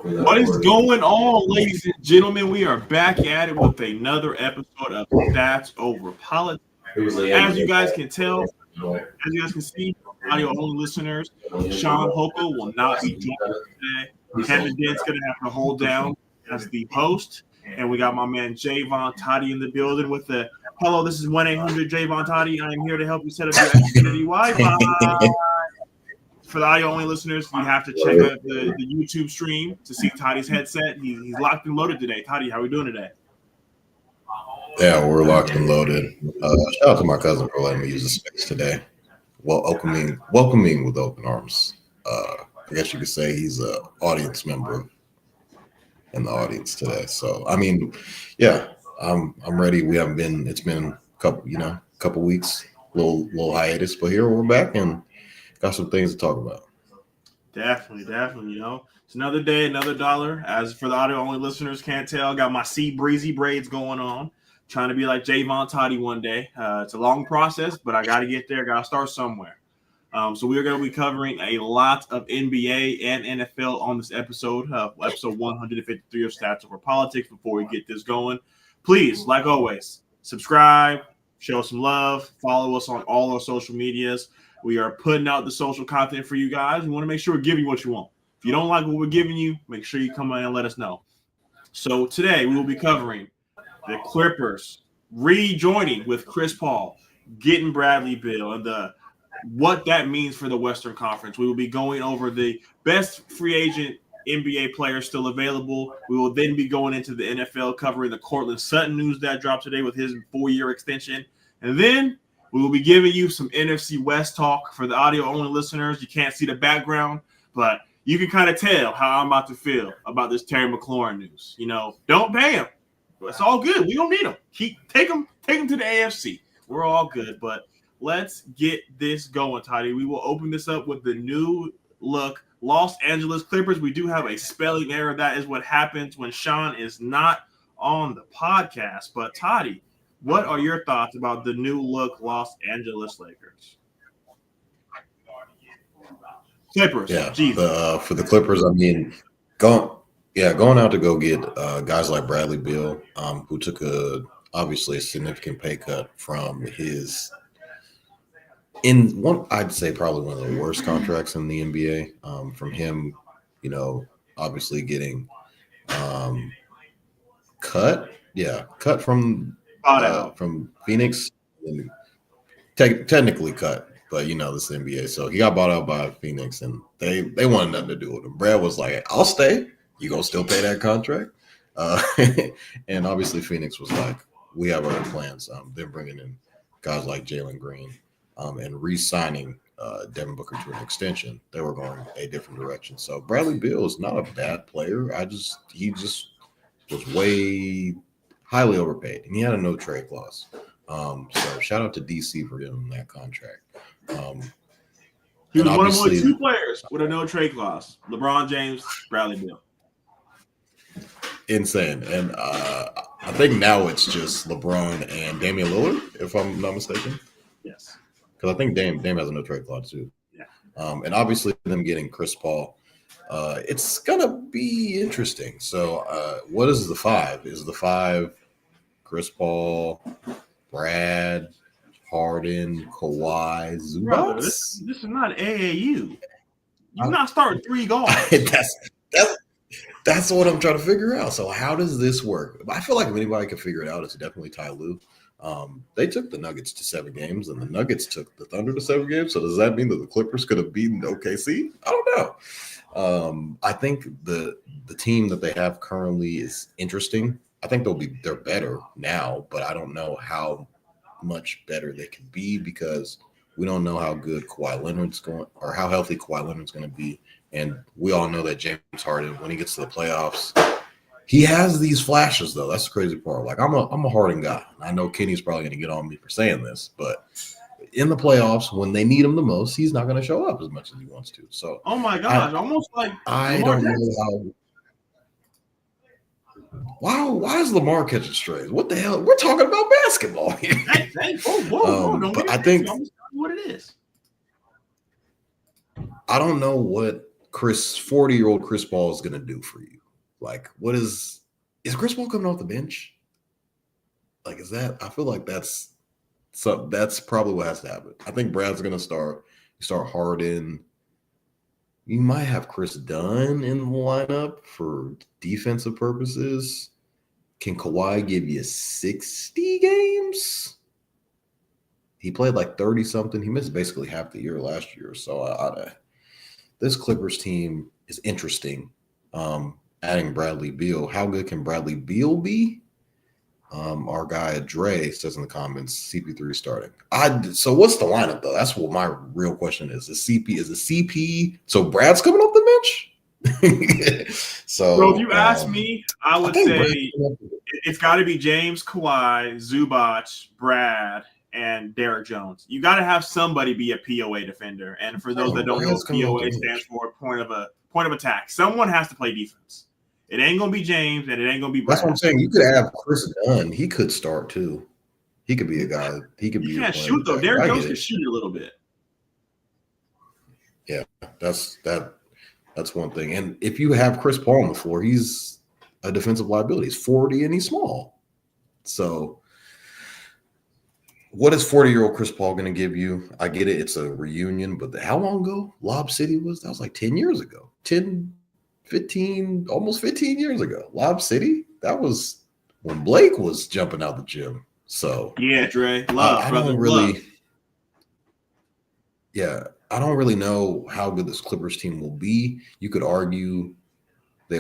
What is going on, ladies and gentlemen? We are back at it with another episode of Stats Over Politics. As you guys can tell, as you guys can see, audio only listeners, Shaun will not be joining us today. Kevin Dent's going to have to hold down as the host. And we got my man Jaevon in the building with the hello, this is 1-800 Jaevon. I am here to help you set up your Xfinity Wi-Fi. For the audio only listeners, you have to check out the YouTube stream to see Toddy's headset. He's locked and loaded today. Toddy, how are we doing today? Yeah, we're locked and loaded. Shout out to my cousin for letting me use the space today. Welcoming with open arms. I guess you could say he's an audience member in the audience today. So I mean, yeah, I'm ready. We haven't been. It's been a couple weeks, little hiatus, but here we're back and got some things to talk about. Definitely. It's another day, another dollar. As for the audio only listeners, can't tell, I got my C breezy braids going on. Trying to be like Jaevon Toddy one day. It's a long process, but I got to get there. Got to start somewhere. So we are going to be covering a lot of NBA and NFL on this episode 153 of Stats Over Politics. Before we get this going, please, like always, subscribe, show some love, follow us on all our social medias. We are putting out the social content for you guys. We want to make sure we're giving you what you want. If you don't like what we're giving you, make sure you come in and let us know. So today we will be covering the Clippers rejoining with Chris Paul, getting Bradley Beal, and what that means for the Western Conference. We will be going over the best free agent NBA players still available. We will then be going into the NFL, covering the Cortland Sutton news that dropped today with his 4-year extension. And then we will be giving you some NFC West talk for the audio-only listeners. You can't see the background, but you can kind of tell how I'm about to feel about this Terry McLaurin news. Don't pay him. It's all good. We don't need him. Take him to the AFC. We're all good, but let's get this going, Toddy. We will open this up with the new look Los Angeles Clippers. We do have a spelling error. That is what happens when Shaun is not on the podcast. But, Toddy, what are your thoughts about the new look Los Angeles Lakers? Clippers. Yeah, for the Clippers, I mean, going out to go get guys like Bradley Beal, who took obviously a significant pay cut from I'd say probably one of the worst contracts in the NBA. From him, obviously getting cut from Phoenix, and technically cut, but this is NBA, so he got bought out by Phoenix, and they wanted nothing to do with him. Brad was like, "I'll stay. You gonna still pay that contract?" And obviously Phoenix was like, "We have other plans." They're bringing in guys like Jalen Green, and re-signing Devin Booker to an extension. They were going a different direction. So Bradley Beal is not a bad player. He just was way highly overpaid, and he had a no trade clause. So shout out to DC for giving him that contract. He was one of only 2 players with a no trade clause: LeBron James, Bradley Beal. Insane. And I think now it's just LeBron and Damian Lillard, if I'm not mistaken. Yes. Because I think Dame has a no trade clause too. Yeah. And obviously them getting Chris Paul, it's gonna be interesting. So what is the 5? Is the 5 Chris Paul, Brad, Harden, Kawhi, Zubac? Brother, this is not AAU. You're not starting 3 guards. That's what I'm trying to figure out. So how does this work? I feel like if anybody can figure it out, it's definitely Ty Lue. They took the Nuggets to 7 games, and the Nuggets took the Thunder to 7 games. So does that mean that the Clippers could have beaten OKC? I don't know. I think the team that they have currently is interesting. I think they're better now, but I don't know how much better they can be because we don't know how good Kawhi Leonard's going or how healthy Kawhi Leonard's going to be. And we all know that James Harden, when he gets to the playoffs, he has these flashes, though. That's the crazy part. Like, I'm a Harden guy. I know Kenny's probably going to get on me for saying this, but in the playoffs, when they need him the most, he's not going to show up as much as he wants to. So, oh my gosh, almost like I don't know how. Why is Lamar catching strays? What the hell? We're talking about basketball here. Whoa, but I think what it is. I don't know what Chris 40-year-old Chris Paul is going to do for you? Like, what is Chris Paul coming off the bench? Like, is that? I feel like that's probably what has to happen. I think Brad's going to start. You start Harden. You might have Chris Dunn in the lineup for defensive purposes. Can Kawhi give you 60 games? He played like 30 something. He missed basically half the year last year. So this Clippers team is interesting. Adding Bradley Beal. How good can Bradley Beal be? Our guy Dre says in the comments, CP3 starting. So what's the lineup though? That's what my real question is. Is it CP? So Brad's coming off the bench? So if you ask me, I would say it's got to be James, Kawhi, Zubac, Brad, and Derrick Jones. You got to have somebody be a POA defender. And for those that don't know, POA stands for point of attack. Someone has to play defense. It ain't gonna be James, and it ain't gonna be Brad. That's what I'm saying. You could have Chris Dunn. He could start too. He could be a guy. He could be. He can't shoot though. Derrick Jones can shoot a little bit. Yeah, that's one thing. And if you have Chris Paul on the floor, he's a defensive liability. He's 40 and he's small. So, what is 40-year-old Chris Paul going to give you? I get it. It's a reunion, but how long ago Lob City was? That was like 10 years ago. 15, almost 15 years ago. Lob City, that was when Blake was jumping out the gym. So yeah, Dre, I don't really know how good this Clippers team will be. You could argue they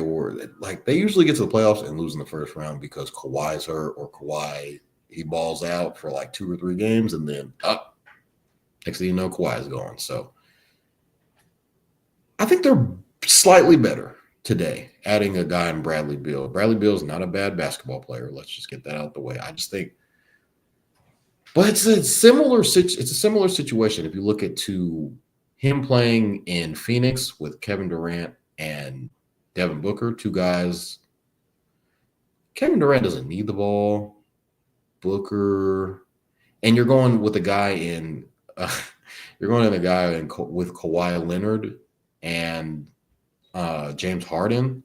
usually get to the playoffs and lose in the first round because Kawhi's hurt or Kawhi he balls out for like 2 or 3 games and then next thing you know Kawhi's gone. So I think they're slightly better today, adding a guy in Bradley Beal. Bradley Beal is not a bad basketball player. Let's just get that out the way. I just think, but it's a similar situation. If you look at him playing in Phoenix with Kevin Durant and Devin Booker, 2 guys. Kevin Durant doesn't need the ball. Booker, and you're going with a guy with Kawhi Leonard and James Harden.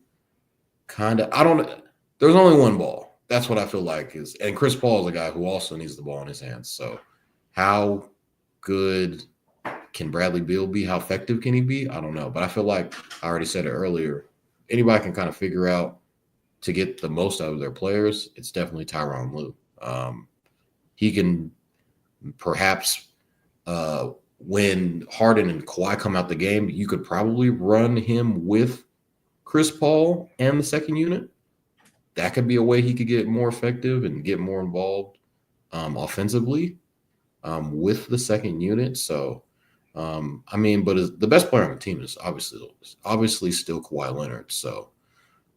There's only one ball. That's what I feel like and Chris Paul is a guy who also needs the ball in his hands. So how good can Bradley Beal be? How effective can he be? I don't know. But I feel like I already said it earlier. Anybody can kind of figure out to get the most out of their players. It's definitely Tyronn Lue. He can perhaps when Harden and Kawhi come out the game, you could probably run him with Chris Paul and the second unit. That could be a way he could get more effective and get more involved offensively with the second unit. So, but the best player on the team is obviously still Kawhi Leonard. So,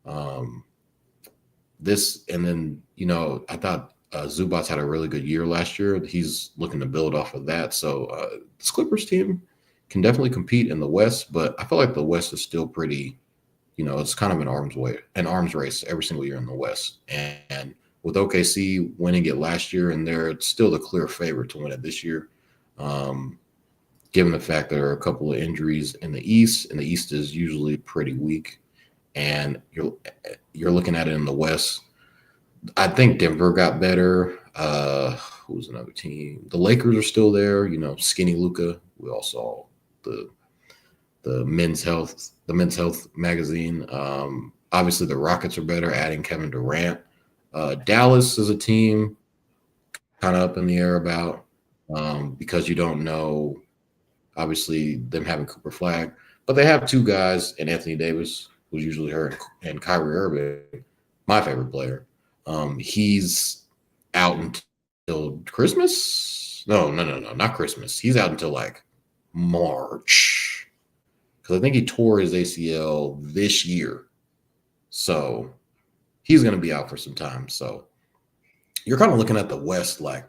I thought Zubac had a really good year last year. He's looking to build off of that. So this Clippers team can definitely compete in the West, but I feel like the West is still pretty, it's kind of an arms race every single year in the West. And with OKC winning it last year, and they're still the clear favorite to win it this year, given the fact there are a couple of injuries in the East, and the East is usually pretty weak. And you're looking at it in the West. I think Denver got better. Who's another team? The Lakers are still there. Skinny Luka. We all saw the Men's Health magazine. Obviously, the Rockets are better, adding Kevin Durant. Dallas is a team kind of up in the air about because you don't know. Obviously, them having Cooper Flag, but they have 2 guys, and Anthony Davis, who's usually hurt, and Kyrie Irving, my favorite player. He's out until Christmas. No, not Christmas. He's out until like March because I think he tore his ACL this year. So he's going to be out for some time. So you're kind of looking at the West, like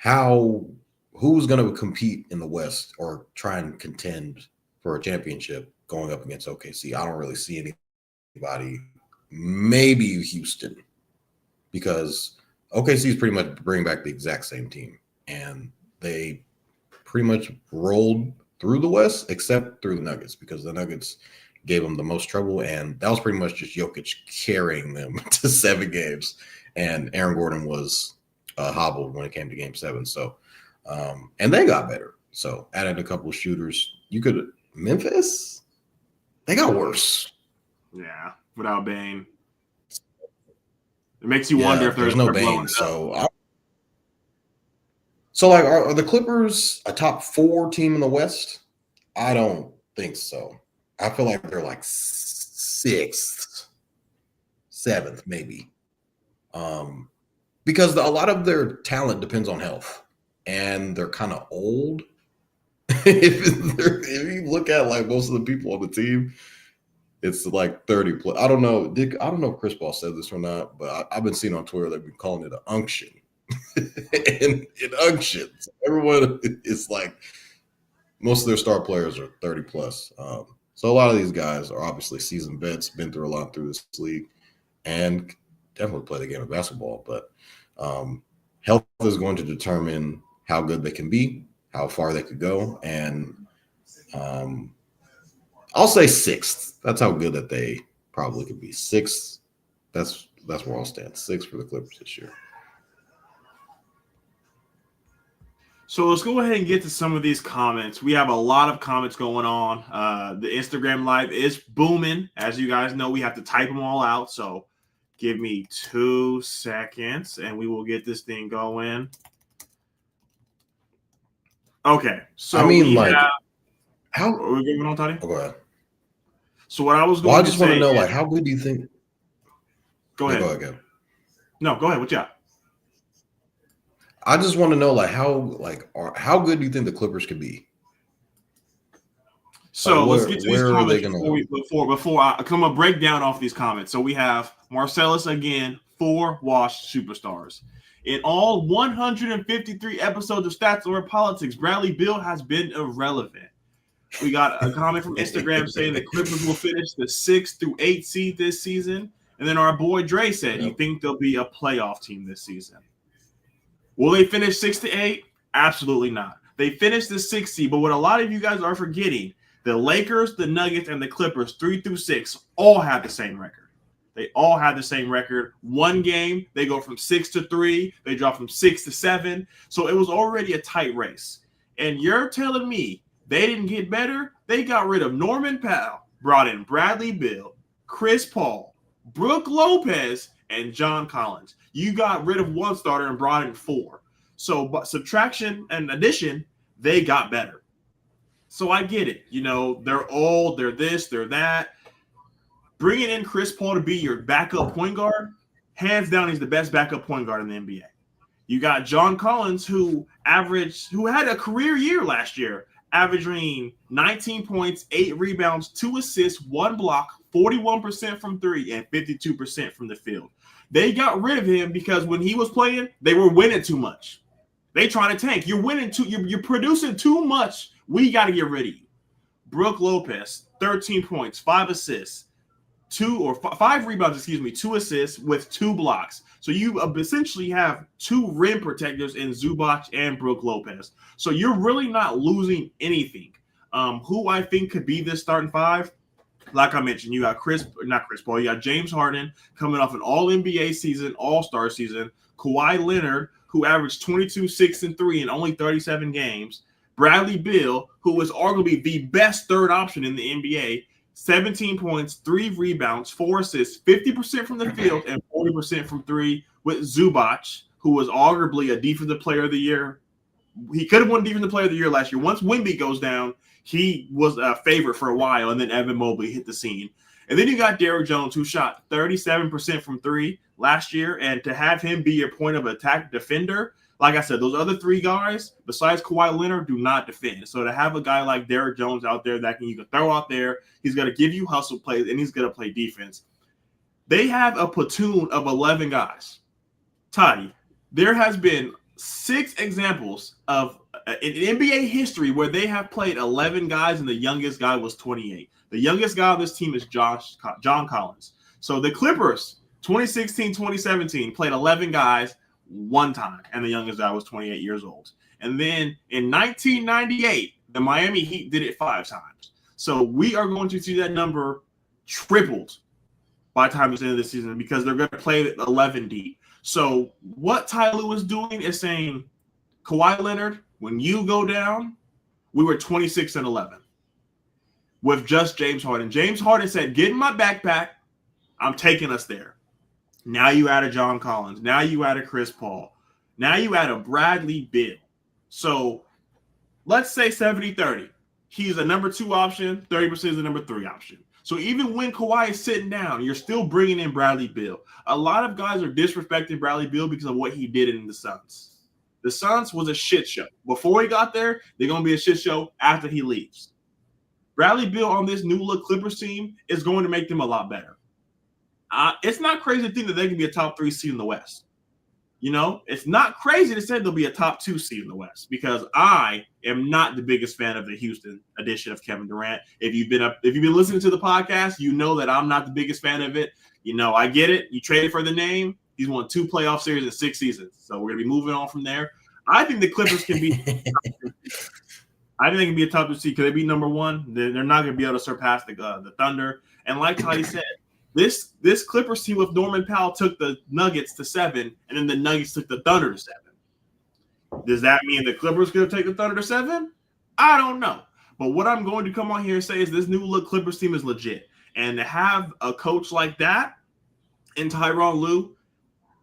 who's going to compete in the West or try and contend for a championship going up against OKC. I don't really see anybody, maybe Houston, because OKC is pretty much bringing back the exact same team, and they pretty much rolled through the West except through the Nuggets because the Nuggets gave them the most trouble, and that was pretty much just Jokic carrying them to 7 games, and Aaron Gordon was hobbled when it came to Game 7. So, and they got better. So, added a couple of shooters. Memphis, they got worse. Yeah, without Bane. It makes you wonder if there's no Bane. So like, are the Clippers a top 4 team in the West? I don't think so. I feel like they're like 6th, 7th, maybe. Because a lot of their talent depends on health, and they're kind of old. If you look at like most of the people on the team, it's like 30 plus. I don't know if Chris Paul said this or not, but I've been seeing on Twitter they've been calling it an unction. and unctions, everyone is like, most of their star players are 30 plus. So a lot of these guys are obviously seasoned vets, been through a lot through this league, and definitely play the game of basketball. But health is going to determine how good they can be, how far they could go, and I'll say 6th. That's how good that they probably could be. 6th. That's where I'll stand. 6th for the Clippers this year. So let's go ahead and get to some of these comments. We have a lot of comments going on. The Instagram live is booming. As you guys know, we have to type them all out. So give me 2 seconds and we will get this thing going. Okay. So I mean, how are we going on, Toddy? Oh, go ahead. So what I was going I just want to know, how good do you think? Go ahead. Go ahead. No, go ahead. What you got? I just want to know, how good do you think the Clippers could be? So let's get to these comments before I come a breakdown off these comments. So we have Marcellus again, 4 washed superstars. In all 153 episodes of Stats Over Politics, Bradley Beal has been irrelevant. We got a comment from Instagram saying the Clippers will finish the 6th through 8th seed this season. And then our boy Dre said, You think they'll be a playoff team this season? Will they finish 6 to 8? Absolutely not. They finished the 6th seed, but what a lot of you guys are forgetting, the Lakers, the Nuggets, and the Clippers, 3 through 6, all have the same record. They all have the same record. One game, they go from 6 to 3. They drop from 6 to 7. So it was already a tight race. And you're telling me they didn't get better? They got rid of Norman Powell, brought in Bradley Beal, Chris Paul, Brook Lopez, and John Collins. You got rid of 1 starter and brought in 4. So, but subtraction and addition, they got better. So I get it. They're old, they're this, they're that. Bringing in Chris Paul to be your backup point guard, hands down, he's the best backup point guard in the NBA. You got John Collins, who had a career year last year, averaging 19 points, 8 rebounds, 2 assists, 1 block, 41% from 3, and 52% from the field. They got rid of him because when he was playing, they were winning too much. They trying to tank. You're winning you're producing too much. We got to get rid of you. Brook Lopez, 13 points, 5 assists, 5 rebounds, 2 assists with 2 blocks. So you essentially have 2 rim protectors in Zubac and Brook Lopez. So you're really not losing anything. Who I think could be this starting 5? Like I mentioned, you got not Chris Paul, you got James Harden coming off an all-NBA season, all-star season, Kawhi Leonard, who averaged 22, 6, and 3 in only 37 games, Bradley Beal, who was arguably the best third option in the NBA, 17 points, 3 rebounds, 4 assists, 50% from the field, and 40% from 3, with Zubac, who was arguably a defensive player of the year. He could have won defensive player of the year last year. Once Wemby goes down, he was a favorite for a while, and then Evan Mobley hit the scene. And then you got Derrick Jones, who shot 37% from 3 last year, and to have him be your point of attack defender, like I said, those other 3 guys, besides Kawhi Leonard, do not defend. So to have a guy like Derrick Jones out there that you can throw out there, he's going to give you hustle plays, and he's going to play defense. They have a platoon of 11 guys. Toddy, there has been 6 examples of in NBA history where they have played 11 guys and the youngest guy was 28. The youngest guy on this team is John Collins. So the Clippers, 2016, 2017, played 11 guys 1 time, and the youngest guy was 28 years old. And then in 1998, the Miami Heat did it 5 times. So we are going to see that number tripled by the time it's the end of the season because they're going to play 11 deep. So what Ty Lue is doing is saying, Kawhi Leonard, when you go down, we were 26-11 with just James Harden. James Harden said, get in my backpack. I'm taking us there. Now you add a John Collins. Now you add a Chris Paul. Now you add a Bradley Beal. So let's say 70-30. He's a number 2 option. 30% is the number 3 option. So even when Kawhi is sitting down, you're still bringing in Bradley Beal. A lot of guys are disrespecting Bradley Beal because of what he did in the Suns. The Suns was a shit show. Before he got there, they're going to be a shit show after he leaves. Bradley Beal on this new look Clippers team is going to make them a lot better. It's not crazy to think that they can be a top 3 seed in the West. You know, it's not crazy to say they'll be a top 2 seed in the West because I am not the biggest fan of the Houston edition of Kevin Durant. If you've been listening to the podcast, you know that I'm not the biggest fan of it. You know, I get it. You traded for the name. He's won 2 playoff series in 6 seasons. So we're gonna be moving on from there. I think the Clippers can be. I think they can be a top 2 seed. Could they be number 1? They're not gonna be able to surpass the Thunder. And like Toddy said. This Clippers team with Norman Powell took the Nuggets to 7, and then the Nuggets took the Thunder to 7. Does that mean the Clippers going to take the Thunder to 7? I don't know. But what I'm going to come on here and say is this new look Clippers team is legit. And to have a coach like that in Tyronn Lue,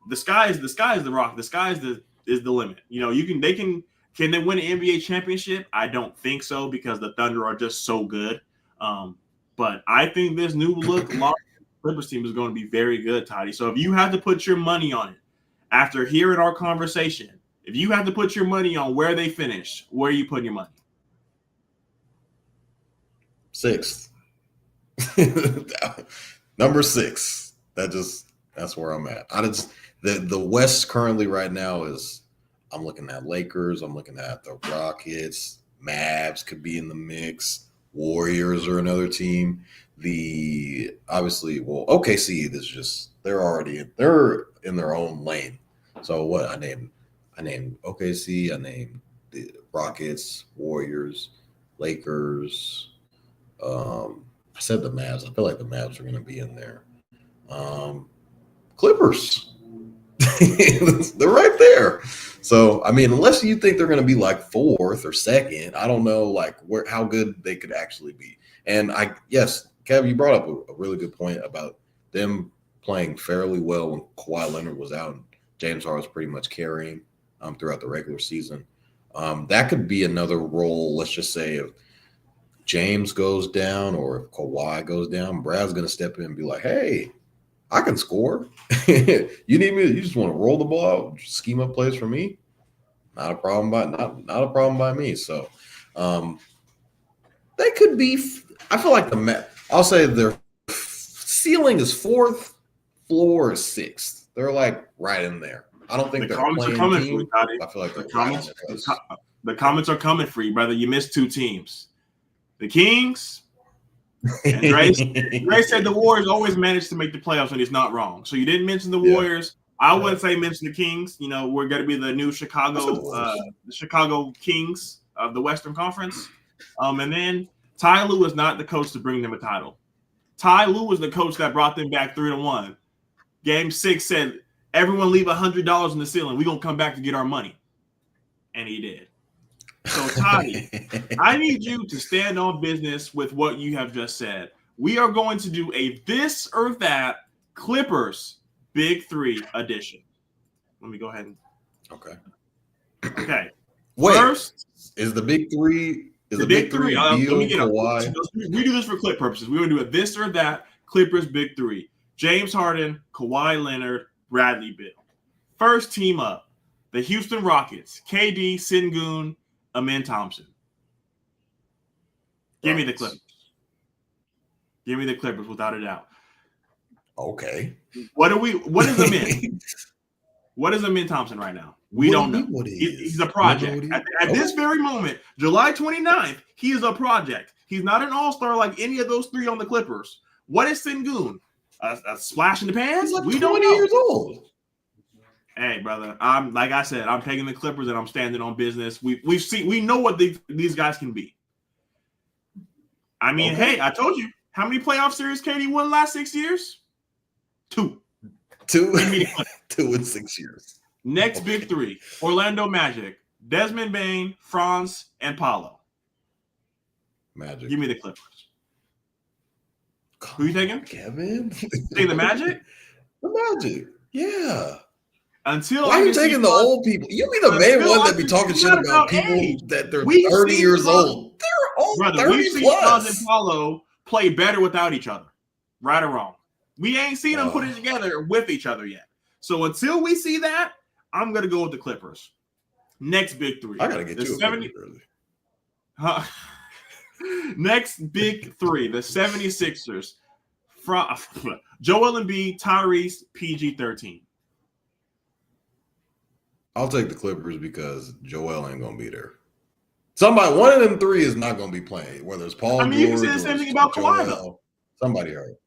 the sky is the rock. The sky is the limit. You know, can they win an NBA championship? I don't think so because the Thunder are just so good. But I think this new look Clippers team is going to be very good, Toddy. So if you have to put your money on it, after hearing our conversation, if you have to put your money on where they finish, where are you putting your money? 6th. Number 6. That's where I'm at. The West currently right now is I'm looking at Lakers, I'm looking at the Rockets, Mavs could be in the mix, Warriors are another team. OKC they're in their own lane. So what I named OKC, I named the Rockets, Warriors, Lakers. I said the Mavs. I feel like the Mavs are going to be in there. Clippers, they're right there. So I mean, unless you think they're going to be like 4th or 2nd, I don't know like how good they could actually be. And Kev, you brought up a really good point about them playing fairly well when Kawhi Leonard was out and James Harden was pretty much carrying throughout the regular season. That could be another role, let's just say, if James goes down or if Kawhi goes down, Brad's going to step in and be like, hey, I can score. You need me? You just want to roll the ball out, scheme up plays for me? Not a problem not a problem by me. So they could be – I feel like I'll say their ceiling is 4th, floor is 6th. They're like right in there. I don't think the they're comments playing are coming team. for you, Toddy. I feel like the comments are coming for you, brother. You missed 2 teams. The Kings and Dre said the Warriors always manage to make the playoffs when he's not wrong. So you didn't mention the Warriors. I wouldn't say mention the Kings. You know, we're going to be the new the Chicago Kings of the Western Conference. And then Ty Lue is not the coach to bring them a title. Ty Lue was the coach that brought them back 3-1. Game 6 said, everyone leave $100 in the ceiling. We're going to come back to get our money. And he did. So, Toddy, I need you to stand on business with what you have just said. We are going to do a this or that Clippers Big 3 edition. Let me go ahead and. Okay. Wait, first is the Big 3? The Big 3. Beal, Let me get Kawhi? We do this for clip purposes. We're going to do a this or that Clippers Big 3. James Harden, Kawhi Leonard, Bradley Beal. First team up, the Houston Rockets, KD, Sengun, Amen Thompson. Give me the Clippers. Give me the Clippers without a doubt. Okay. What is Amen? What is Amen Thompson right now? We don't know. He's a project. At this very moment, July 29th, he is a project. He's not an all-star like any of those 3 on the Clippers. What is Sengun? A splash in the pans? He's like we 20 don't know. years old. Hey, brother, I'm like I said, I'm taking the Clippers and I'm standing on business. We know what these guys can be. I mean, hey, I told you. How many playoff series KD won the last 6 years? 2. Two Give me the Clippers. 2 in 6 years. Next big three: Orlando Magic, Desmond Bane, Franz, and Paolo. Magic. Give me the Clippers. Who you taking? Kevin? Take the Magic? The Magic. Yeah. Until why are you taking the old people? You be the main one that be talking shit about people that they're 30 years old. They're old, brother. 30 We've seen plus. Franz and Paolo play better without each other, right or wrong. We ain't seen them put it together with each other yet. So until we see that, I'm gonna go with the Clippers. Next big three. I gotta get you 70 early. Next big three: the 76ers. From Joel Embiid, Tyrese, PG-13. I'll take the Clippers because Joel ain't gonna be there. Somebody, one of them three is not gonna be playing. Whether it's Paul, you can say the same thing about Kawhi, though. Somebody hurt.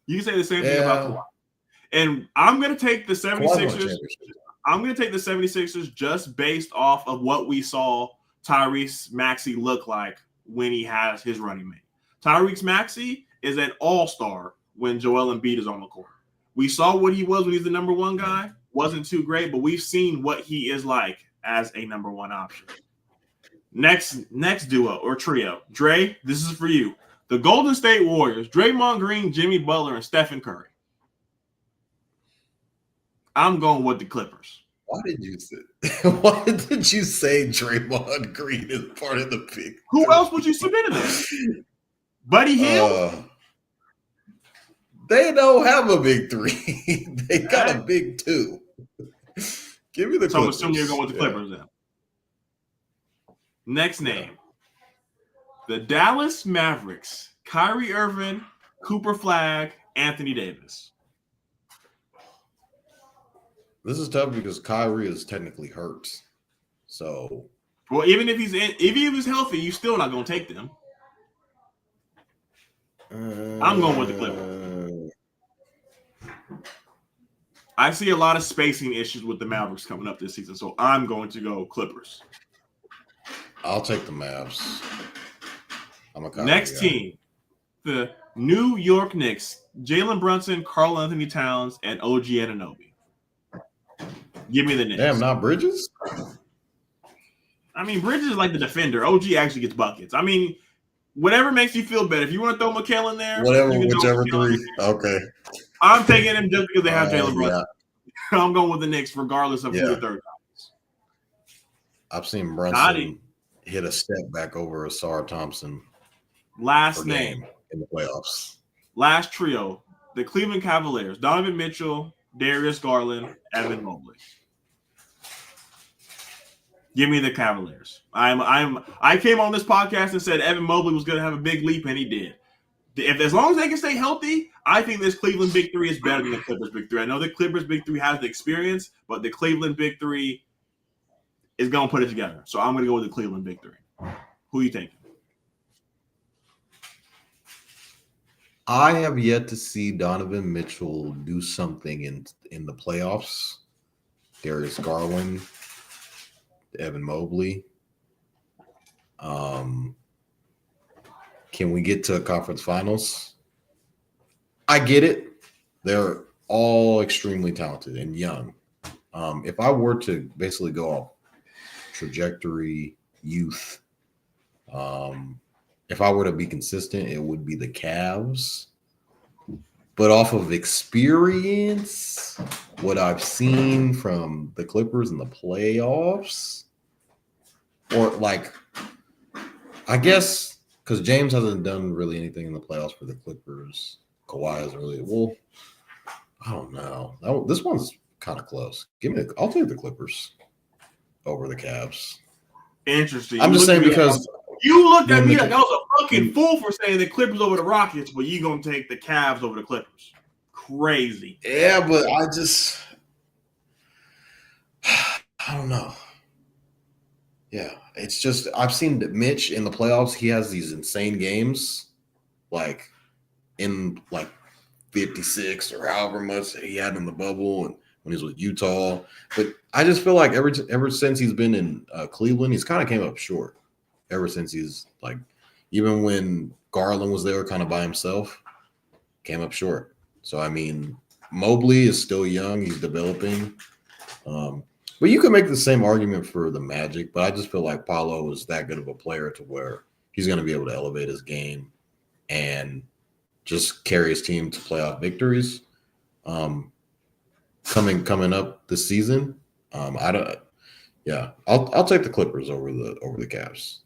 You can say the same thing about Kawhi. And I'm gonna take the 76ers. I'm gonna take the 76ers just based off of what we saw Tyrese Maxey look like when he has his running mate. Tyrese Maxey is an all-star when Joel Embiid is on the court. We saw what he was when he's the number one guy. Wasn't too great, but we've seen what he is like as a number one option. Next duo or trio. Dre, this is for you. The Golden State Warriors, Draymond Green, Jimmy Butler, and Stephen Curry. I'm going with the Clippers. Why did you say Draymond Green is part of the pick? Who else would you submit to this? Buddy Hield? They don't have a big three. They got a big two. Give me the Clippers. So I'm assuming you're going with the Clippers then. Next name. The Dallas Mavericks. Kyrie Irving, Cooper Flagg, Anthony Davis. This is tough because Kyrie is technically hurt. So, well, even if he was healthy, you're still not going to take them. I'm going with the Clippers. I see a lot of spacing issues with the Mavericks coming up this season, so I'm going to go Clippers. I'll take the Mavs. Next team, the New York Knicks, Jalen Brunson, Karl Anthony Towns, and OG Anunoby. Give me the Knicks. Damn, not Bridges? I mean, Bridges is like the defender. OG actually gets buckets. I mean, whatever makes you feel better. If you want to throw McHale in there, whichever three. Okay. I'm taking him just because they have Jalen Brunson. Yeah. I'm going with the Knicks regardless of who the third guy is. I've seen Brunson hit a step back over Asar Thompson. Last name in the playoffs. Last trio, the Cleveland Cavaliers, Donovan Mitchell, Darius Garland, Evan Mobley. Give me the Cavaliers. I came on this podcast and said Evan Mobley was going to have a big leap, and he did. As long as they can stay healthy, I think this Cleveland Big Three is better than the Clippers Big Three. I know the Clippers Big Three has the experience, but the Cleveland Big Three is going to put it together. So I'm going to go with the Cleveland Big Three. Who are you thinking? I have yet to see Donovan Mitchell do something in the playoffs. Darius Garland, Evan Mobley. Can we get to conference finals? I get it. They're all extremely talented and young. If I were to basically go off trajectory, youth, if I were to be consistent, it would be the Cavs. But off of experience, what I've seen from the Clippers in the playoffs, or like, I guess, because James hasn't done really anything in the playoffs for the Clippers. Kawhi hasn't really. Well, I don't know. This one's kind of close. I'll take the Clippers over the Cavs. Interesting. I'm just saying because you looked at me like I was a fucking fool for saying the Clippers over the Rockets, but you gonna take the Cavs over the Clippers. Crazy. Yeah, but I don't know. Yeah, it's just I've seen Mitch in the playoffs. He has these insane games, like in like 56 or however much he had in the bubble and when he was with Utah. But I just feel like ever since he's been in Cleveland, he's kind of came up short. Ever since he's like, even when Garland was there kind of by himself, came up short. So, I mean, Mobley is still young. He's developing. But you could make the same argument for the Magic, but I just feel like Paolo is that good of a player to where he's going to be able to elevate his game and just carry his team to playoff victories. Coming up this season, I'll take the Clippers over the Cavs.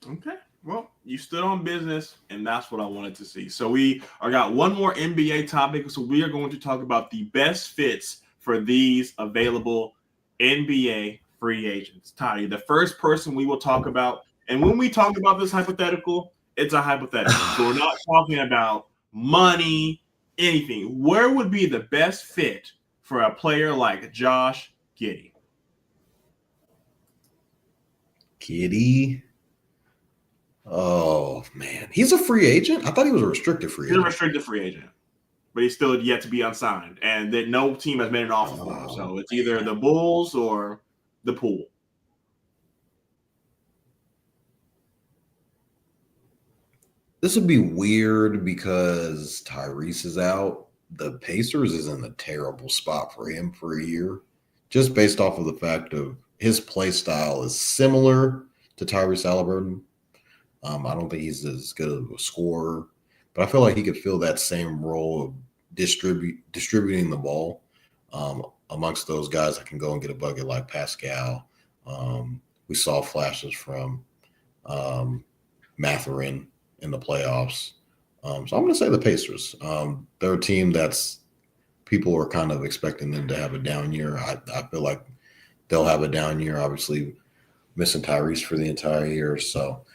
Okay. Well, you stood on business, and that's what I wanted to see. So we got one more NBA topic. So we are going to talk about the best fits for these available NBA free agents. Toddy, the first person we will talk about, and when we talk about this hypothetical, it's a hypothetical. So we're not talking about money, anything. Where would be the best fit for a player like Josh Giddey? Giddey? Oh, man. He's a free agent? I thought he was a restricted free agent. He's a restricted free agent, but he's still yet to be unsigned, and that no team has made an offer for him. So it's either the Bulls or the Pool. This would be weird because Tyrese is out. The Pacers is in a terrible spot for him for a year, just based off of the fact of his play style is similar to Tyrese Halliburton. I don't think he's as good of a scorer, but I feel like he could fill that same role of distributing the ball amongst those guys that can go and get a bucket like Pascal. We saw flashes from McLaurin in the playoffs. So I'm going to say the Pacers. They're a team that's people are kind of expecting them to have a down year. I feel like they'll have a down year, obviously missing Tyrese for the entire year. So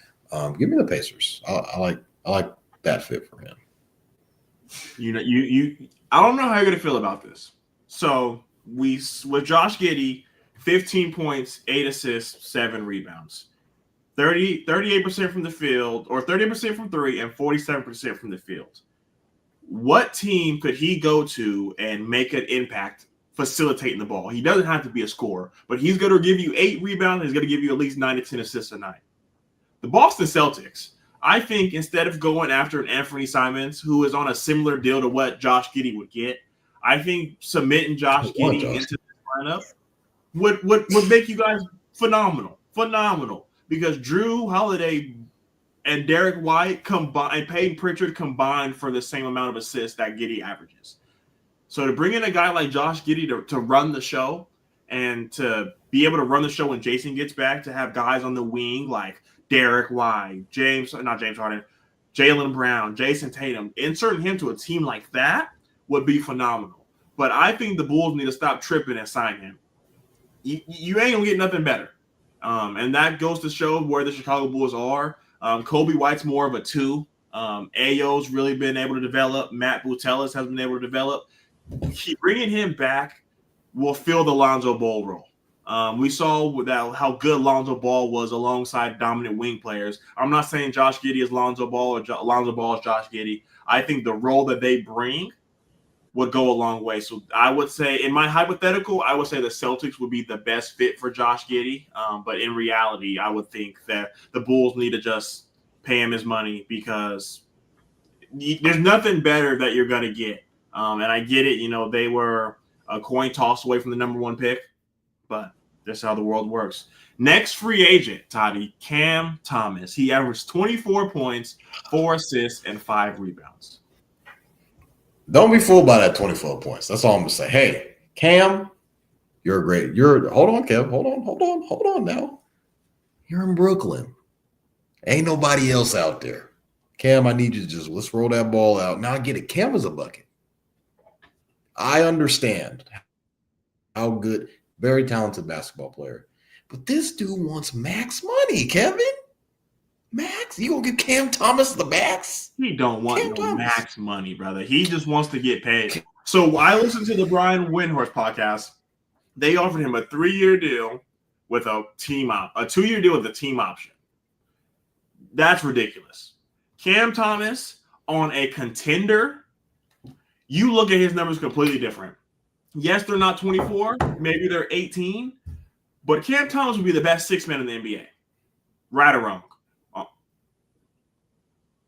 give me the Pacers. I like that fit for him. I don't know how you're going to feel about this. So with Josh Giddey, 15 points, 8 assists, 7 rebounds. 38% from the field, or 30% from three, and 47% from the field. What team could he go to and make an impact facilitating the ball? He doesn't have to be a scorer, but he's going to give you 8 rebounds. He's going to give you at least 9 to 10 assists a night. The Boston Celtics, I think instead of going after an Anthony Simons, who is on a similar deal to what Josh Giddey would get, I think submitting Josh Giddey into the lineup would make you guys phenomenal. Because Drew Holiday and Derek White and Peyton Pritchard combined for the same amount of assists that Giddey averages. So to bring in a guy like Josh Giddey to run the show and to be able to run the show when Jason gets back, to have guys on the wing like Derek White, Jaylen Brown, Jason Tatum, inserting him to a team like that would be phenomenal. But I think the Bulls need to stop tripping and sign him. You ain't going to get nothing better. And that goes to show where the Chicago Bulls are. Kobe White's more of a 2. Ayo's really been able to develop. Matt Butelis has been able to develop. Bringing him back will fill the Lonzo Ball role. We saw how good Lonzo Ball was alongside dominant wing players. I'm not saying Josh Giddey is Lonzo Ball or Lonzo Ball is Josh Giddey. I think the role that they bring would go a long way. So I would say, in my hypothetical, I would say the Celtics would be the best fit for Josh Giddey. But in reality, I would think that the Bulls need to just pay him his money, because there's nothing better that you're going to get. And I get it. They were a coin toss away from the number 1 pick, but that's how the world works. Next free agent, Toddy, Cam Thomas. He averaged 24 points, 4 assists, and 5 rebounds. Don't be fooled by that 24 points. That's all I'm going to say. Hey, Cam, hold on, Kev. Hold on now. You're in Brooklyn. Ain't nobody else out there. Cam, I need you to let's roll that ball out. Now I get it. Cam is a bucket. I understand how good, very talented basketball player. But this dude wants max money, Kevin. Max? You gonna give Cam Thomas the max? He don't want no max money, brother. He just wants to get paid. So I listened to the Brian Windhorst podcast. They offered him a 3-year deal with a 2-year deal with a team option. That's ridiculous. Cam Thomas on a contender, you look at his numbers completely different. Yes, they're not 24. Maybe they're 18. But Cam Thomas would be the best 6 man in the NBA. Right or wrong?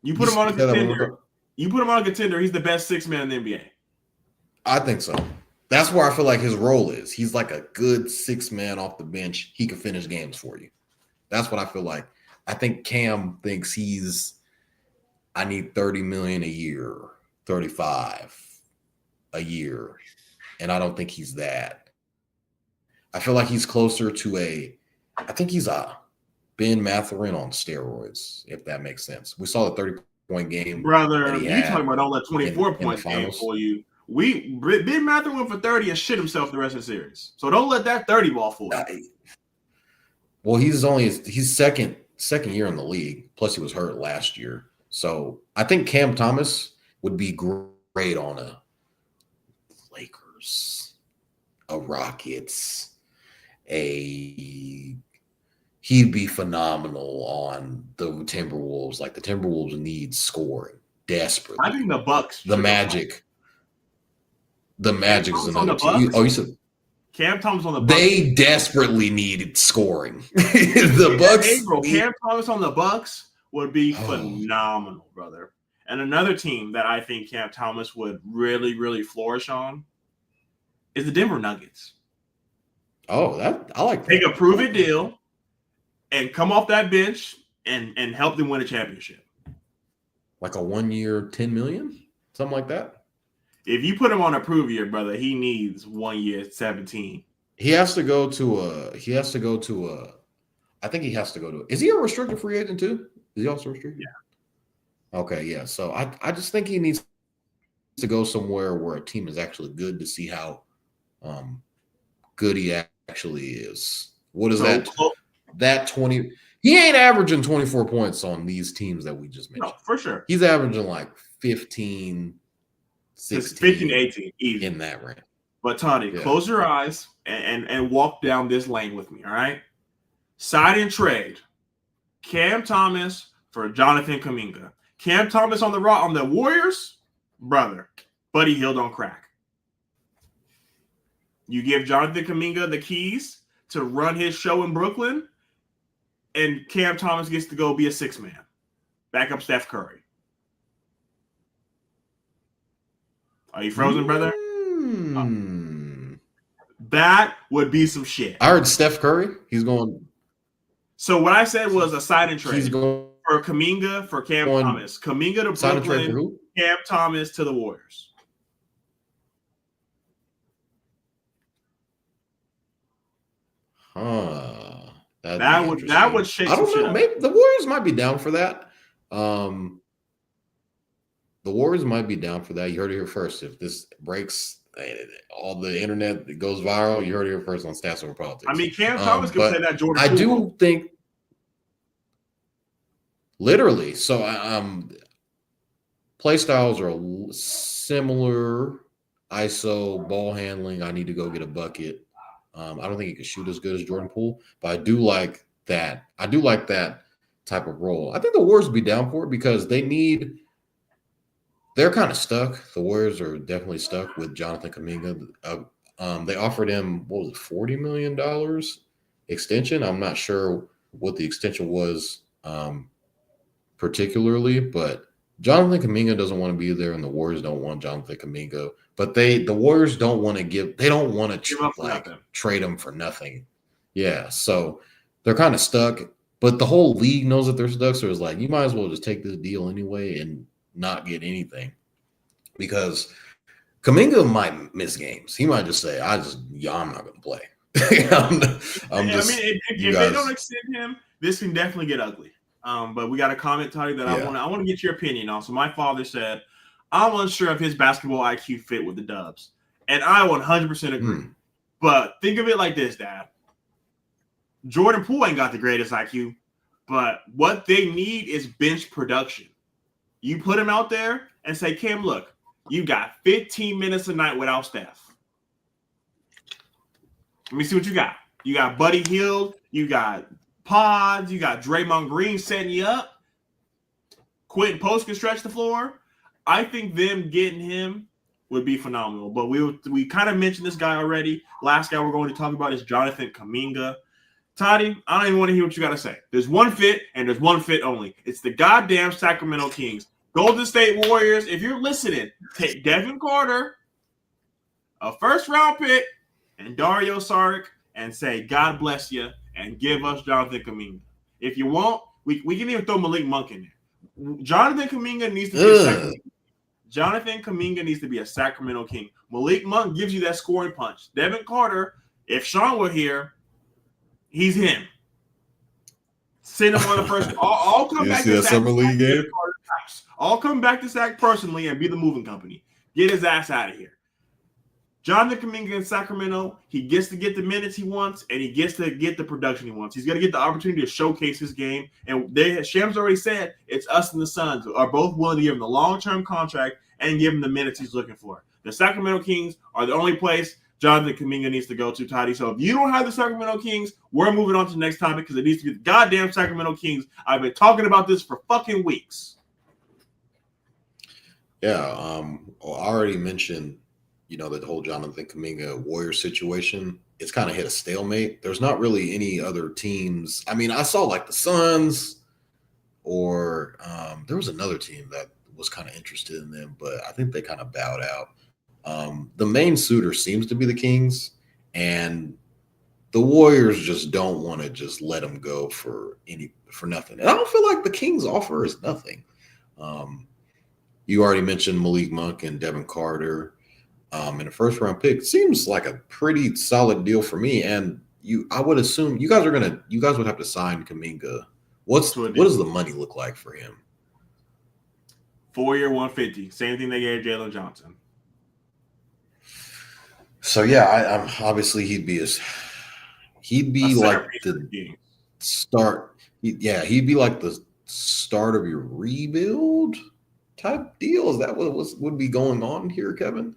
You put him on a Say that one more contender. time. You put him on a contender. He's the best 6-man in the NBA. I think so. That's where I feel like his role is. He's like a good 6-man off the bench. He can finish games for you. That's what I feel like. I think Cam thinks I need 30 million a year, 35 a year. And I don't think he's that. I feel like he's closer to I think he's a Ben Mathurin on steroids, if that makes sense. We saw the 30-point game Brother, that he you had talking about don't let 24 in the points game finals. for you. Ben Mathurin went for 30 and shit himself the rest of the series. So don't let that 30 ball fool you. Well, he's second year in the league. Plus, he was hurt last year. So I think Cam Thomas would be great on a Lakers, a Rockets, he'd be phenomenal on the Timberwolves. Like the Timberwolves need scoring desperately. I think the Bucks. The Magic is another team. Oh, you said Cam Thomas on the Bucks. They desperately needed scoring. The Bucks. Hey, bro, Cam Thomas on the Bucks would be phenomenal, brother. And another team that I think Cam Thomas would really, really flourish on is the Denver Nuggets. Oh, I like that. Take a prove-it deal and come off that bench and help them win a championship. Like a 1 year, 10 million, something like that. If you put him on a prove year, brother, he needs 1 year, 17. He has to go to I think he has to go to. Is he a restricted free agent too? Is he also restricted? Yeah. Okay, yeah. So I just think he needs to go somewhere where a team is actually good to see how good he actually is. What is that? That 20. He ain't averaging 24 points on these teams that we just mentioned. No, for sure. He's averaging like 15, 16, 15, 18, easy. in that range. But Toddy, close your eyes and walk down this lane with me, all right? Sign and trade. Cam Thomas for Jonathan Kuminga. Cam Thomas on the Warriors, brother. Buddy Hield on crack. You give Jonathan Kuminga the keys to run his show in Brooklyn, and Cam Thomas gets to go be a 6-man. Back up Steph Curry. Are you frozen, brother? That would be some shit. I heard Steph Curry. He's going. So what I said was a sign and trade. He's going for Kuminga for Cam Thomas. Kuminga to sign and trade for Brooklyn. who? Cam Thomas to the Warriors. That would shake. I don't know. Maybe the Warriors might be down for that. The Warriors might be down for that. You heard it here first. If this breaks all the internet, it goes viral. You heard it here first on Stats Over Politics. I mean, Cam Thomas can play that Jordan. I do think, literally. So, play styles are similar. ISO, ball handling. I need to go get a bucket. I don't think he can shoot as good as Jordan Poole, but I do like that. I do like that type of role. I think the Warriors will be down for it because they're kind of stuck. The Warriors are definitely stuck with Jonathan Kuminga. They offered him, what was it, $40 million extension? I'm not sure what the extension was particularly, but Jonathan Kuminga doesn't want to be there, and the Warriors don't want Jonathan Kuminga. But the Warriors don't want to trade him for nothing. Yeah, so they're kind of stuck. But the whole league knows that they're stuck, so it's like you might as well just take this deal anyway and not get anything, because Kuminga might miss games. He might just say, I'm not going to play. If they don't extend him, this can definitely get ugly. But we got a comment, Toddy, that I want to get your opinion on. So my father said, I'm unsure if his basketball IQ fit with the Dubs. And I 100% agree. But think of it like this, Dad. Jordan Poole ain't got the greatest IQ, but what they need is bench production. You put him out there and say, Cam, look, you got 15 minutes a night without Steph. Let me see what you got. You got Buddy Hield. You got Pods. You got Draymond Green setting you up. Quentin Post can stretch the floor. I think them getting him would be phenomenal. But we kind of mentioned this guy already. Last guy we're going to talk about is Jonathan Kuminga. Toddy, I don't even want to hear what you got to say. There's one fit, and there's one fit only. It's the goddamn Sacramento Kings. Golden State Warriors, if you're listening, take Devin Carter, a first-round pick, and Dario Saric, and say, God bless you, and give us Jonathan Kuminga. If you want, we can even throw Malik Monk in there. Jonathan Kuminga needs to be a Sacramento King. Malik Monk gives you that scoring punch. Devin Carter, if Shaun were here, he's him. Send him on the first. I'll come back to summer league game. I'll come back to Sac personally and be the moving company. Get his ass out of here. Jonathan Kuminga in Sacramento, he gets to get the minutes he wants, and he gets to get the production he wants. He's going to get the opportunity to showcase his game. And Shams already said it's us and the Suns are both willing to give him the long-term contract and give him the minutes he's looking for. The Sacramento Kings are the only place Jonathan Kuminga needs to go to, Toddy. So if you don't have the Sacramento Kings, we're moving on to the next topic because it needs to be the goddamn Sacramento Kings. I've been talking about this for fucking weeks. Yeah, I already mentioned, the whole Jonathan Kuminga Warrior situation. It's kind of hit a stalemate. There's not really any other teams. I mean, I saw like the Suns, or there was another team that was kind of interested in them, but I think they kind of bowed out. The main suitor seems to be the Kings, and the Warriors just don't want to just let them go for nothing. And I don't feel like the Kings offer is nothing. You already mentioned Malik Monk and Devin Carter. And a first round pick seems like a pretty solid deal for me. And I would assume you guys would have to sign Kuminga. What does the money look like for him? 4-year, $150. Same thing they gave Jalen Johnson. So yeah, I'm obviously he'd be like the start. He'd be like the start of your rebuild type deal. Is that what would be going on here, Kevin?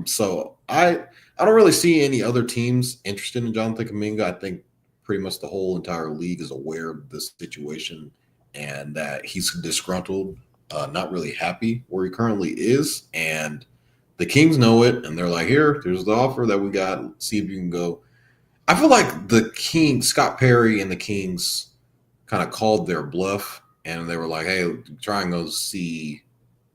So I don't really see any other teams interested in Jonathan Kuminga. I think pretty much the whole entire league is aware of this situation and that he's disgruntled, not really happy where he currently is. And the Kings know it, and they're like, here's the offer that we got. See if you can go. I feel like the Kings, Scott Perry and the Kings kind of called their bluff. And they were like, hey, try and go see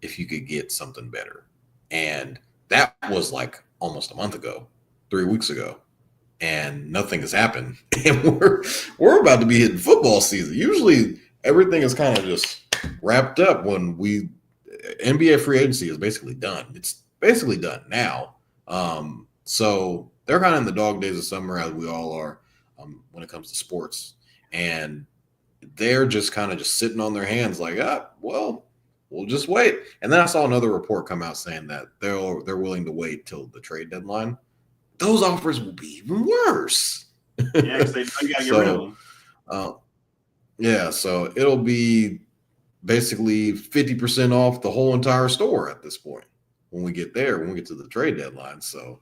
if you could get something better. And that was like almost a month ago, 3 weeks ago. And nothing has happened. And we're about to be hitting football season. Usually everything is kind of just wrapped up when NBA free agency is basically done. It's basically done now. So they're kind of in the dog days of summer, as we all are when it comes to sports. And they're just kind of just sitting on their hands like, well, we'll just wait. And then I saw another report come out saying that they're willing to wait till the trade deadline. Those offers will be even worse. Yeah, because they know you got to get rid of them. Yeah, so it'll be basically 50% off the whole entire store at this point when we get to the trade deadline. So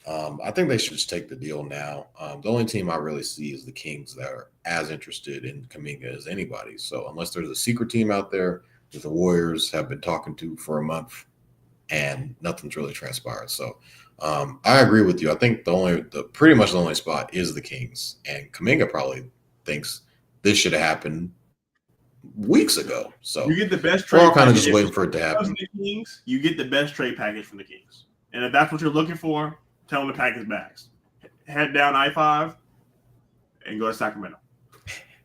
I think they should just take the deal now. The only team I really see is the Kings that are as interested in Kuminga as anybody. So unless there's a secret team out there that the Warriors have been talking to for a month and nothing's really transpired. So I agree with you. I think pretty much the only spot is the Kings, and Kuminga probably thinks this should have happened weeks ago. So you get the best trade. We're all kind of just waiting for it to happen. You get the best trade package from the Kings, and if that's what you're looking for, tell them to pack his bags. Head down I-5 and go to Sacramento.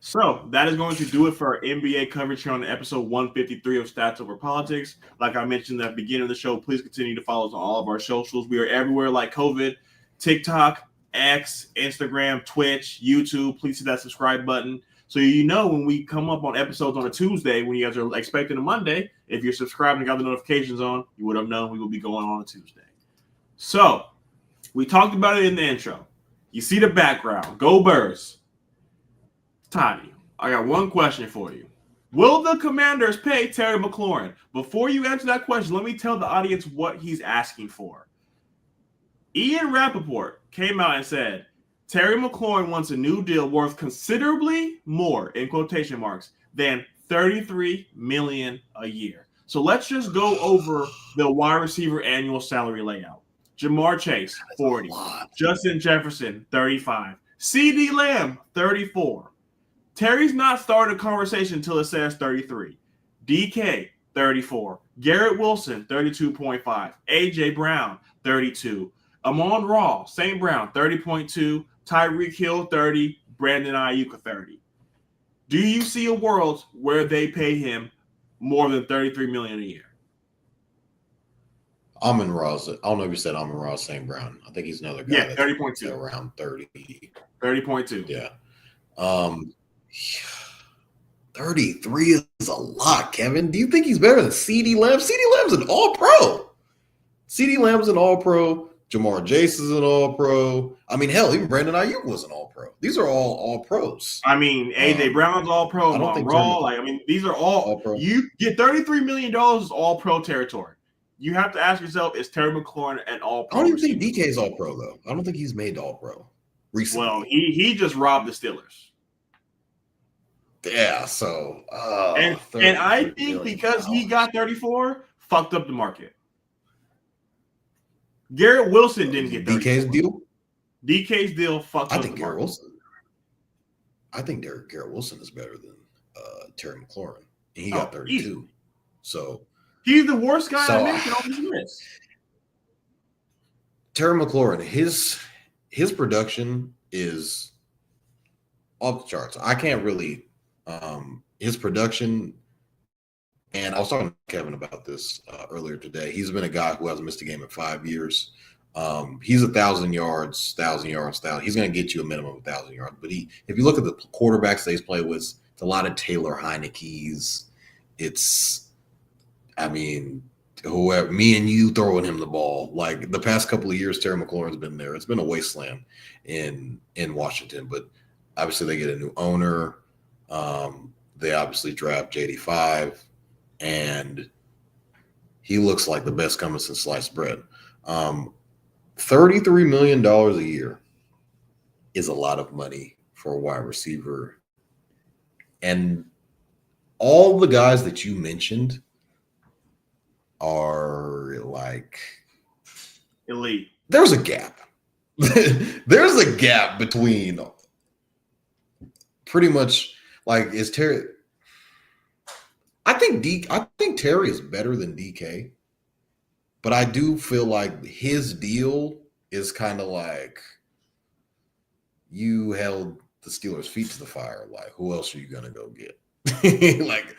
So that is going to do it for our NBA coverage here on episode 153 of Stats Over Politics. Like I mentioned at the beginning of the show, please continue to follow us on all of our socials. We are everywhere like COVID, TikTok, X, Instagram, Twitch, YouTube. Please hit that subscribe button so you know when we come up on episodes on a Tuesday, when you guys are expecting a Monday. If you're subscribed and got the notifications on, you would have known we will be going on a Tuesday. So we talked about it in the intro. You see the background. Go Birds. Toddy, I got one question for you. Will the Commanders pay Terry McLaurin? Before you answer that question, let me tell the audience what he's asking for. Ian Rappaport came out and said, Terry McLaurin wants a new deal worth considerably more, in quotation marks, than $33 million a year. So let's just go over the wide receiver annual salary layout. Jamar Chase, 40. Justin Jefferson, 35. CD Lamb, 34. Terry's not starting a conversation until it says 33. DK, 34. Garrett Wilson, 32.5. AJ Brown, 32. Amon Ra, St. Brown, 30.2. Tyreek Hill, 30. Brandon Ayuk, 30. Do you see a world where they pay him more than $33 million a year? Amon Ross. I don't know if you said Amon Ross, St. Brown. I think he's another guy. Yeah, 30.2. Around 30. 30.2. Yeah. 33 is a lot, Kevin. Do you think he's better than CD Lamb? CD Lamb's an all-pro. CD Lamb's an all-pro. Jamar Jason's an all-pro. I mean, hell, even Brandon Ayuk was an all-pro. These are all all-pros. I mean, AJ Brown's all-pro. I don't think Raw. Like, I mean, these are all-pro. You get $33 million is all-pro territory. You have to ask yourself, is Terry McLaurin an all-pro? I don't even think DK's all-pro, though. I don't think he's made all-pro recently. Well, he just robbed the Steelers. Yeah, so and I think because he got 34, fucked up the market. Garrett Wilson didn't get 34. DK's deal. DK's deal fucked up. I think Garrett Wilson. I think Garrett Wilson is better than Terry McLaurin, and he got 32. Easy. So he's the worst guy I mentioned on this list. Terry McLaurin, his production is off the charts. I can't really. His production, and I was talking to Kevin about this earlier today. He's been a guy who hasn't missed a game in 5 years. He's 1,000 yards. He's going to get you a minimum of 1,000 yards. But if you look at the quarterbacks that he's played with, it's a lot of Taylor Heineke's. Whoever, me and you throwing him the ball. Like the past couple of years, Terry McLaurin's been there. It's been a wasteland in Washington. But obviously, they get a new owner. They obviously draft JD5, and he looks like the best coming since sliced bread. $33 million a year is a lot of money for a wide receiver. And all the guys that you mentioned are like elite. There's a gap. There's a gap between pretty much. Like, is Terry? I think Terry is better than DK, but I do feel like his deal is kind of like you held the Steelers' feet to the fire. Like, who else are you gonna go get? Like,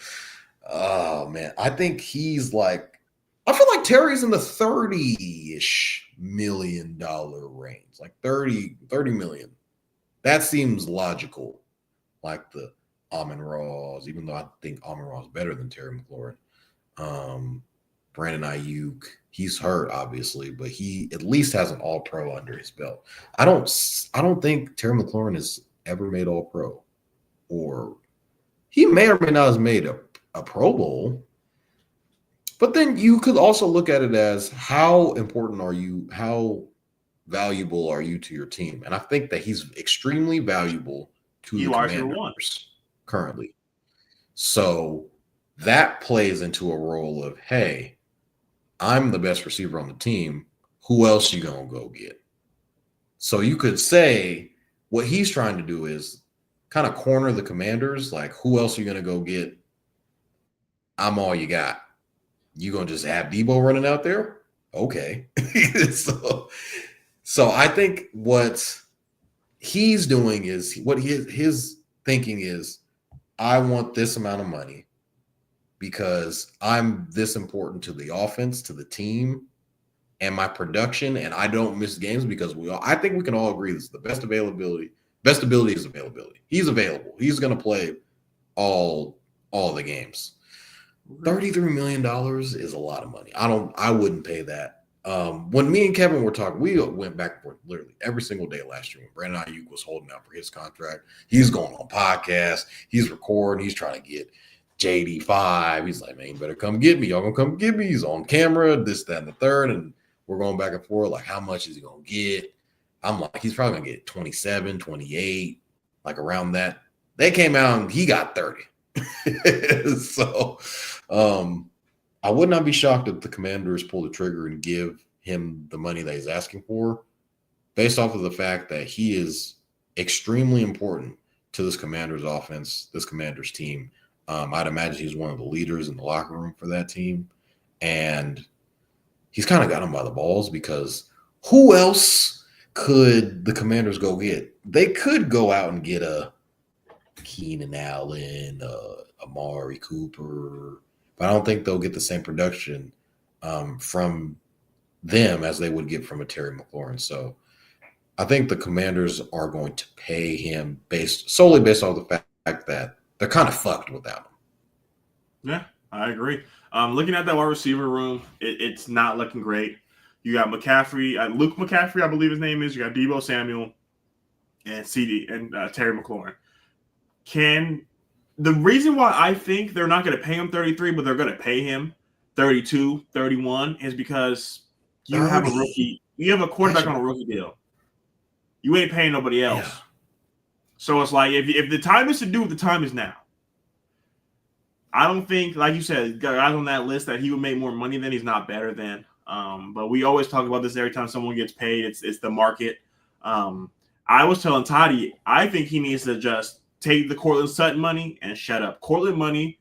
oh man, I think he's like. I feel like Terry's in the $30-ish million range, like 30 million. That seems logical, like the Amon Ross, even though I think Amon Ross is better than Terry McLaurin. Brandon Ayuk, he's hurt, obviously, but he at least has an all-pro under his belt. I don't think Terry McLaurin has ever made all-pro, or he may or may not have made a Pro Bowl. But then you could also look at it as how important are you, how valuable are you to your team? And I think that he's extremely valuable to the Commanders currently. So that plays into a role of, hey, I'm the best receiver on the team. Who else you gonna go get? So you could say what he's trying to do is kind of corner the Commanders, like, who else are you gonna go get? I'm all you got. You gonna just have Debo running out there? Okay. So I think what he's doing is what his thinking is, I want this amount of money because I'm this important to the offense, to the team, and my production, and I don't miss games because I think we can all agree this is the best availability. Best ability is availability. He's available. He's going to play all the games. $33 million is a lot of money. I wouldn't pay that. When me and Kevin were talking, we went back and forth literally every single day last year when Brandon Ayuk was holding out for his contract. He's going on podcasts. He's recording. He's trying to get JD5. He's like, man, you better come get me. Y'all gonna come get me. He's on camera, this, that, and the third. And we're going back and forth, like, how much is he going to get? I'm like, he's probably going to get 27, 28, like around that. They came out and he got 30. So I would not be shocked if the Commanders pull the trigger and give him the money that he's asking for, based off of the fact that he is extremely important to this Commanders offense, this Commanders team. I'd imagine he's one of the leaders in the locker room for that team. And he's kind of got him by the balls because who else could the Commanders go get? They could go out and get a Keenan Allen, Amari Cooper, but I don't think they'll get the same production from them as they would get from a Terry McLaurin. So I think the Commanders are going to pay him solely based on the fact that they're kind of fucked without him. Yeah, I agree. Looking at that wide receiver room, it's not looking great. You got McCaffrey, Luke McCaffrey, I believe his name is. You got Deebo Samuel and Terry McLaurin. The reason why I think they're not going to pay him 33, but they're going to pay him 32, 31 is because you have a rookie. You have a quarterback on a rookie deal. You ain't paying nobody else. Yeah. So it's like if the time is to do it, the time is now. I don't think, like you said, guys on that list that he would make more money than, he's not better than. But we always talk about this every time someone gets paid. It's the market. I was telling Toddy, I think he needs to just take the Cortland Sutton money and shut up. Cortland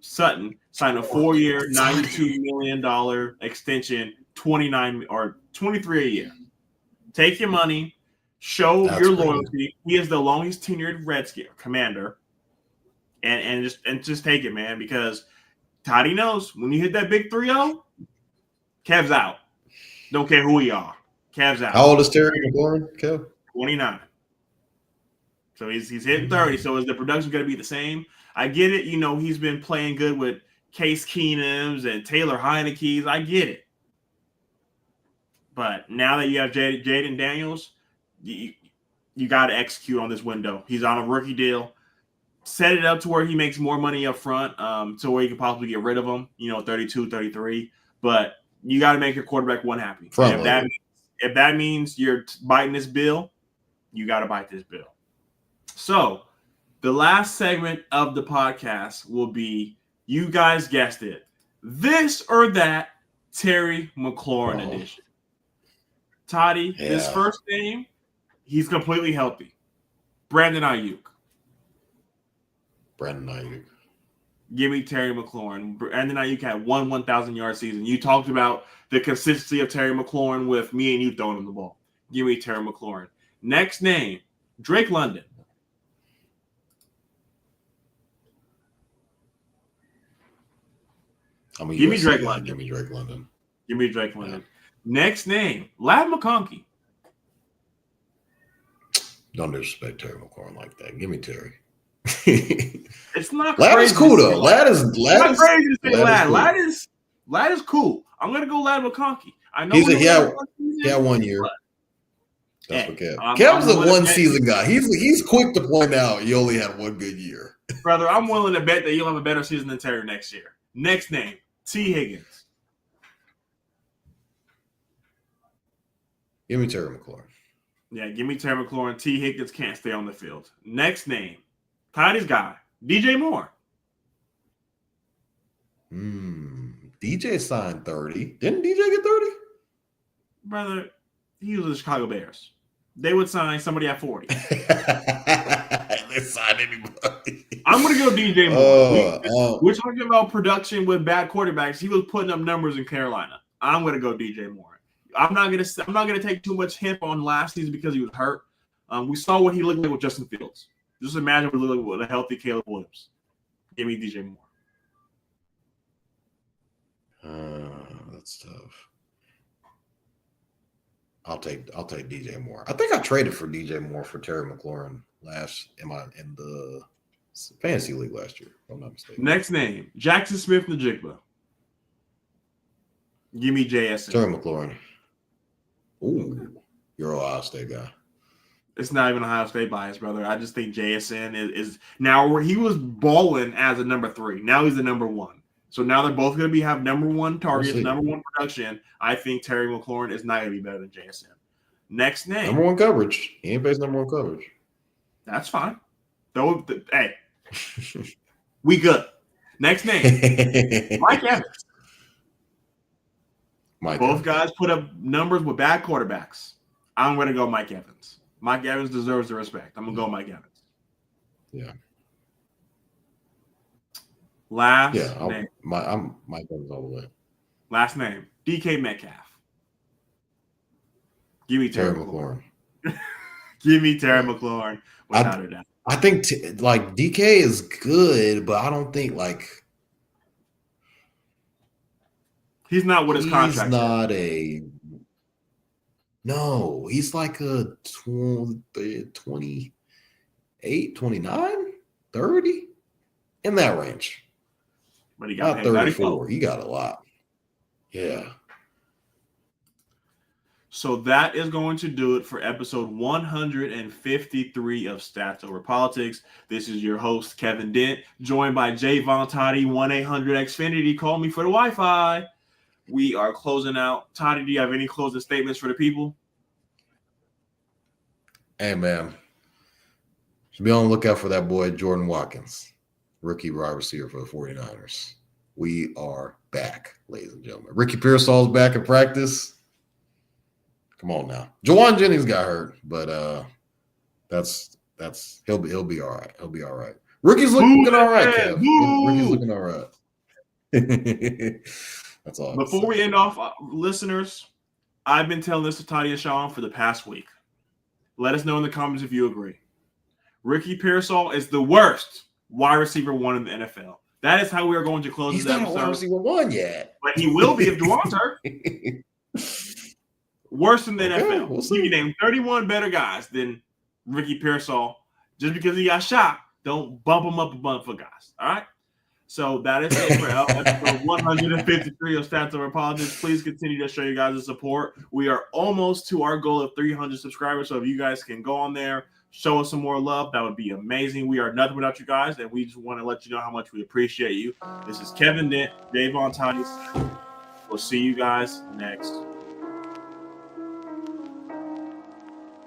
Sutton signed a 4-year, $92 million extension, 29 or 23 a year. Take your money, show your loyalty. He is the longest tenured Redskin commander, and just take it, man. Because Toddy knows when you hit that big 3-0, Kev's out. Don't care who you are. Kev's out. How old is Terry McLaurin, Kev? 29. So he's hitting 30. So is the production going to be the same? I get it. You know, he's been playing good with Case Keenums and Taylor Heineke's. I get it. But now that you have Jaden Daniels, you got to execute on this window. He's on a rookie deal. Set it up to where he makes more money up front, to where you can possibly get rid of him, 32, 33. But you got to make your quarterback one happy. If that means you're biting this bill, you got to bite this bill. So the last segment of the podcast will be, you guys guessed it, this or that Terry McLaurin edition. Toddy, his first name, he's completely healthy. Brandon Ayuk. Give me Terry McLaurin. Brandon Ayuk had 1,000-yard season. You talked about the consistency of Terry McLaurin with me and you throwing him the ball. Give me Terry McLaurin. Next name, Drake London. Give me Drake London. Yeah. Next name, Ladd McConkey. Don't disrespect Terry McLaurin like that. Give me Terry. It's not Ladd is cool though. Ladd is crazy to say Ladd. Ladd is cool. I'm gonna go Ladd McConkey. I know he had 1 year. That's what Kev. Kev's a one-season guy. He's quick to point out you only had one good year. Brother, I'm willing to bet that you'll have a better season than Terry next year. Next name, T. Higgins. Give me Terry McLaurin. Yeah, give me Terry McLaurin. T. Higgins can't stay on the field. Next name, Toddy's guy, DJ Moore. DJ signed 30. Didn't DJ get 30? Brother, he was the Chicago Bears. They would sign somebody at 40. They signed anybody. I'm going to go DJ Moore. We're talking about production with bad quarterbacks. He was putting up numbers in Carolina. I'm going to go DJ Moore. I'm not going to take too much hint on last season because he was hurt. We saw what he looked like with Justin Fields. Just imagine what he looked like with a healthy Caleb Williams. Give me DJ Moore. That's tough. I'll take DJ Moore. I think I traded for DJ Moore for Terry McLaurin in the fantasy league last year, if I'm not mistaken. Next name, Jackson Smith-Njigba. Give me JSN. Terry McLaurin. Ooh, you're an Ohio State guy. It's not even Ohio State bias, brother. I just think JSN is now where he was balling as a number 3. Now he's the number 1. So now they're both going to have number 1 targets, number 1 production. I think Terry McLaurin is not going to be better than JSN. Next name. Number 1 coverage. He ain't faced number 1 coverage. That's fine. Hey, we good. Next name. Mike Evans. Both guys put up numbers with bad quarterbacks. I'm going to go Mike Evans. Mike Evans deserves the respect. I'm gonna go Mike Evans. Yeah. Last Yeah, name. I'm Mike Evans all the way. Last name. DK Metcalf. Give me Terry McLaurin. Give me Terry McLaurin without a doubt. I think like DK is good, but I don't think like he's not what his contract. He's not a. No, he's like a 28, 29, 30 in that range. But he got not 34. He got a lot. Yeah. So that is going to do it for episode 153 of Stats Over Politics. This is your host, Kevin Dent, joined by Jaevon Toddy, 1-800-XFINITY. Call me for the Wi-Fi. We are closing out. Toddy, do you have any closing statements for the people? Hey, man. Be on the lookout for that boy, Jordan Watkins, rookie wide receiver for the 49ers. We are back, ladies and gentlemen. Ricky Pearsall's back in practice. Come on now. Jawan Jennings got hurt, but that's he'll be all right. He'll be all right. Rickie's looking all right, Kev. Rickie's looking all right. That's all. Before we end off, listeners, I've been telling this to Toddy and Shaun for the past week. Let us know in the comments if you agree. Ricky Pearsall is the worst wide receiver one in the NFL. That is how we are going to close this episode. He's not a wide receiver one yet. But he will be if Juwan's hurt. Worse than the NFL. We'll see. You can name 31 better guys than Ricky Pearsall. Just because he got shot, don't bump him up a bunch for guys. All right? So that is it for episode 153 of Stats Over Politics. Please continue to show you guys the support. We are almost to our goal of 300 subscribers. So if you guys can go on there, show us some more love, that would be amazing. We are nothing without you guys, and we just want to let you know how much we appreciate you. This is Kevin Dent, Jaevon Toddy. We'll see you guys next